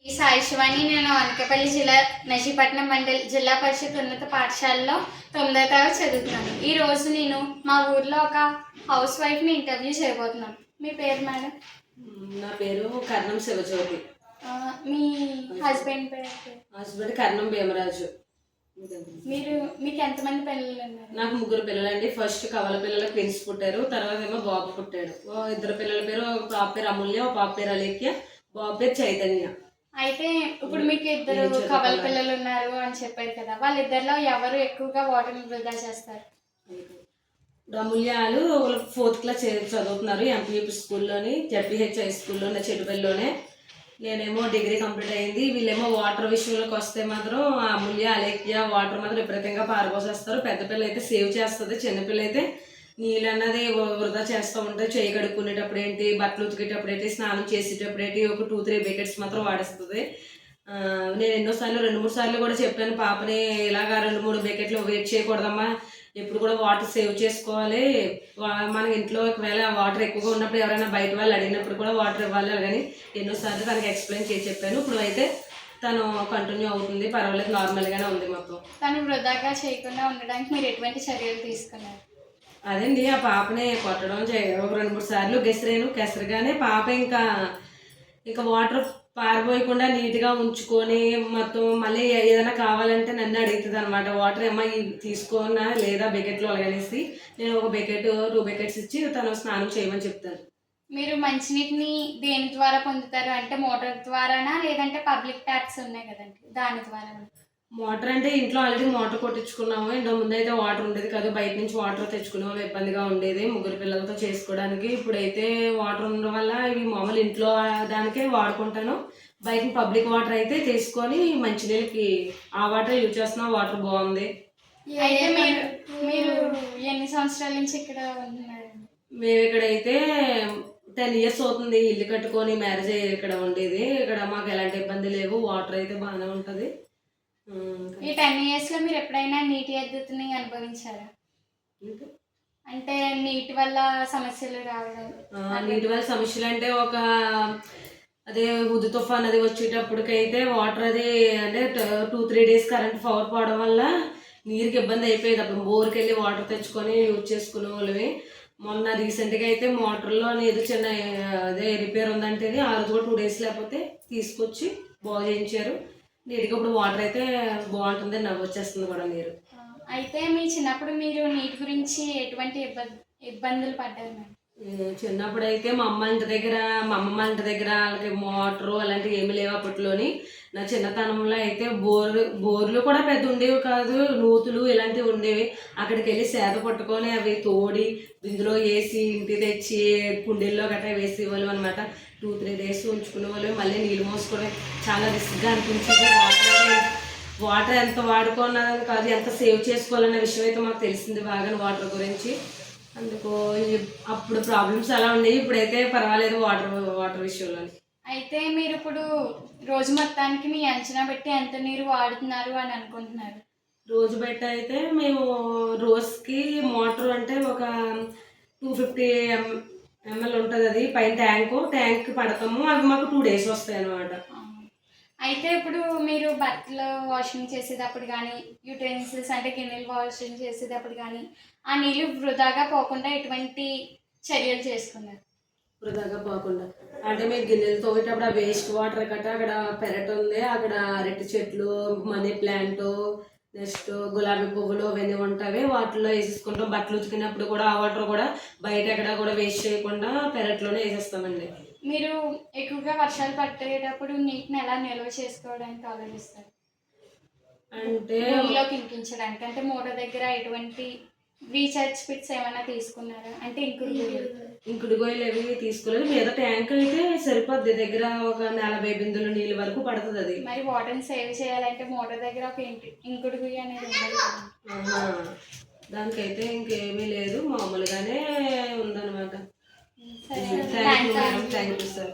ఈ సాయి శివాని నేను అనకాపల్లి జిల్లా నర్సీపట్నం మండల్ జిల్లా పరిషత్ ఉన్నత పాఠశాలలో 9వ తరగతి చదువుతున్నాను. ఈ రోజు నేను మా ఊర్లో ఒక హౌస్ వైఫ్ని ఇంటర్వ్యూ చేయబోతున్నాను. మీ పేరు మేడం? నా పేరు కర్ణం శివజ్యోతి. మీ హస్బెండ్ పేరు? హస్బెండ్ కర్ణం భీమరాజు. మీకు ఎంతమంది పిల్లలు ఉన్నారు? నాకు 3 పిల్లలండి. ఫస్ట్ కవల పిల్లల ట్విన్స్ పుట్టారు, తర్వాత ఏమో బాబు పుట్టాడు. 2 పిల్లల పేరు, ఒక పాప పేరు అమూల్య, ఒక పాప పేరు అలేఖ్య, బాబు పేరు చైతన్య. అయితే ఇప్పుడు మీకు 2 కవల పిల్లలు ఉన్నారు అని చెప్పారు కదా, వాళ్ళిద్దరిలో ఎవరు ఎక్కువగా వాటర్ని వృధా చేస్తారు? అమూల్యాలు 4th క్లాస్ చదువుతున్నారు ఎంపీపీ స్కూల్లోని, జడ్పీహెచ్ హై స్కూల్లో చెడుపల్లిలోనే. నేనేమో డిగ్రీ కంప్లీట్ అయింది. వీళ్ళేమో వాటర్ విషయంలోకి వస్తే మాత్రం అమూల్య అలేఖ్య వాటర్ మాత్రం విపరీతంగా పారబోసేస్తారు. పెద్ద పిల్ల అయితే సేవ్ చేస్తుంది, చిన్నపిల్ల అయితే నీళ్ళు అన్నది వృధా చేస్తూ ఉంటుంది. చేయి కడుక్కునేటప్పుడు ఏంటి, బట్టలు ఉతికేటప్పుడు ఏంటి, స్నానం చేసేటప్పుడు ఏంటి, ఒక 2-3 బకెట్స్ మాత్రం వాడేస్తుంది. నేను ఎన్నోసార్లు 2-3 సార్లు కూడా చెప్పాను పాపని, ఇలాగా 2-3 బకెట్లు వెయిట్ చేయకూడదమ్మా, ఎప్పుడు కూడా వాటర్ సేవ్ చేసుకోవాలి. మన ఇంట్లో ఒకవేళ వాటర్ ఎక్కువగా ఉన్నప్పుడు ఎవరైనా బయట వాళ్ళు అడిగినప్పుడు కూడా వాటర్ ఇవ్వాలి. అలాగని ఎన్నోసార్లు తనకి ఎక్స్ప్లెయిన్ చేసి చెప్పాను. ఇప్పుడు అయితే తను కంటిన్యూ అవుతుంది, పర్వాలేదు, నార్మల్గానే ఉంది మొత్తం. తను వృధాగా చేయకుండా ఉండడానికి మీరు ఎటువంటి చర్యలు తీసుకున్నారు? అదండి, ఆ పాపని కొట్టడం ఒక 2-3 సార్లు కెసరగానే పాప ఇంకా వాటర్ పారిపోయకుండా నీట్గా ఉంచుకొని మొత్తం మళ్ళీ ఏదైనా కావాలంటే నన్ను అడుగుతుంది అనమాట. వాటర్ ఏమో తీసుకున్నా లేదా బకెట్లో అలాగనేసి నేను ఒక బకెట్ 2 బకెట్స్ ఇచ్చి తను స్నానం చేయమని చెప్తాను. మీరు మంచినీటిని దేని ద్వారా పొందుతారు? అంటే మోటార్ ద్వారానా, లేదంటే పబ్లిక్ ట్యాప్స్ ఉన్నాయి కదండి దాని ద్వారా? మోటార్ అంటే ఇంట్లో ఆల్రెడీ మోటార్ కొట్టించుకున్నాము. ఇంతకు ముందు అయితే వాటర్ ఉండేది కాదు, బయట నుంచి వాటర్ తెచ్చుకునే వాళ్ళు ఇబ్బందిగా ఉండేది 3 పిల్లలతో చేసుకోవడానికి. ఇప్పుడైతే వాటర్ ఉండడం వల్ల ఇవి మామూలు ఇంట్లో దానికే వాడుకుంటాను. బయట పబ్లిక్ వాటర్ అయితే తీసుకొని మంచినీళ్ళకి ఆ వాటర్ యూజ్ చేస్తున్నాం. వాటర్ బాగుంది. అయితే మీరు ఎన్ని సంవత్సరాల నుంచి ఇక్కడ ఉంటున్నారు? మేము ఇక్కడైతే 10 years అవుతుంది. ఇల్లు కట్టుకొని మ్యారేజ్ అయ్యి ఇక్కడ ఉండేది. ఇక్కడ మాకు ఎలాంటి ఇబ్బంది లేవు, వాటర్ అయితే బాగానే ఉంటుంది. ఈ 10 yearsలో మీరు ఎప్పుడైనా నీటి ఎద్దడిని అనుభవించారా? అంటే నీటి వల్ల సమస్యలు రావడం? నీటి వల్ల సమస్యలు అంటే అదే హుద్ తుఫాన్ అది వచ్చేటప్పటికైతే వాటర్ అది అంటే 2-3 days కరెంట్ పవర్ పోవడం వల్ల నీరుకి ఇబ్బంది అయిపోయేది. అప్పుడు బోర్కి వెళ్ళి వాటర్ తెచ్చుకొని యూజ్ చేసుకునే వాళ్ళవి. మొన్న రీసెంట్గా అయితే మోటార్లో ఏదో చిన్న అదే రిపేర్ ఉందంటే ఆ రోజు కూడా 2 days లేకపోతే తీసుకొచ్చి బాగు చేయించారు. నీటికి ఇప్పుడు వాటర్ అయితే బాగుంటుంది, నవ్వు వచ్చేస్తుంది కూడా నీరు. అయితే మీ చిన్నప్పుడు మీరు నీటి గురించి ఎటువంటి ఇబ్బందులు పడ్డారు? చిన్నప్పుడు అయితే మా అమ్మమ్మ ఇంటి దగ్గర అలాగే మోటారు అలాంటివి ఏమి లేవు అప్పట్లోని. నా చిన్నతనంలో అయితే బోర్లు కూడా పెద్ద ఉండేవి కాదు, నూతులు ఇలాంటివి ఉండేవి. అక్కడికి వెళ్ళి సేద పట్టుకొని అవి తోడి బిందులో వేసి ఇంటికి తెచ్చి కుండీల్లో గట్రా వేసి ఇవ్వాలి అనమాట. 2-3 days ఉంచుకునే వాళ్ళు. మళ్ళీ నీళ్ళు మోసుకోవడం చాలా రిస్క్గా అనిపించేది. వాటర్ ఎంత వాడుకున్నదని కాదు, ఎంత సేవ్ చేసుకోవాలన్న విషయం అయితే మాకు తెలిసింది బాగా వాటర్ గురించి. అందుకు అప్పుడు ప్రాబ్లమ్స్ అలా ఉండేవి, ఇప్పుడైతే పర్వాలేదు వాటర్ విషయంలో. అయితే మీరు ఇప్పుడు రోజు మొత్తానికి మీ అంచనా పెట్టి ఎంత నీరు వాడుతున్నారు అని అనుకుంటున్నారు? రోజు బట్టి అయితే మేము రోజుకి మోటార్ అంటే ఒక 250 ml ఉంటుంది. అది పైన ట్యాంక్ పడతాము. అవి మాకు 2 days వస్తాయి అన్నమాట. అయితే ఇప్పుడు మీరు బట్టలు వాషింగ్ చేసేటప్పుడు కానీ, యూటెన్సిల్స్ అంటే గిన్నెలు వాషింగ్ చేసేటప్పుడు కానీ ఆ నీళ్ళు వృధాగా పోకుండా ఎటువంటి చర్యలు చేసుకున్నారు? వృధాగా పోకుండా అంటే మేము గిన్నెలు తోగేటప్పుడు ఆ వేస్ట్ వాటర్ గట్రా అక్కడ పెరట్ ఉంది, అక్కడ అరటి చెట్లు, మనీ ప్లాంట్, నెక్స్ట్ గులాబీ పువ్వులు అవన్నీ ఉంటాయి. వాటిలో వేసేసుకుంటాం. బట్టలు ఉతికినప్పుడు కూడా ఆ వాటర్ కూడా బయట ఎక్కడ కూడా వేస్ట్ చేయకుండా పెరట్లోనే వేసేస్తామండి. మీరు ఎక్కువగా వర్షాలు పట్టేటప్పుడు నీటిని ఎలా నిల్వ చేసుకోవడానికి ఆలోచిస్తారు? అంటే భూమిలోకి ఇంకించడానికి, అంటే మోటార్ దగ్గర ఎటువంటి రీఛార్జ్ పిట్స్ ఏమైనా తీసుకున్నారా? అంటే ఇంకుడు గొయ్యలు అవి తీసుకోలేదు. మీద ట్యాంక్ అయితే సరిపోద్ది, దగ్గర ఒక 40 బిందులు నీళ్ళు వరకు పడుతుంది. అది మరి వాటర్ని సేవ్ చేయాలంటే మోటార్ దగ్గర ఒక ఇంకుడు గొయ్య అనేది ఉండాలి. దానికైతే ఇంకేమీ లేదు, మామూలుగానే ఉందన్నమాట. సరే, thank you madam. Thank you sir.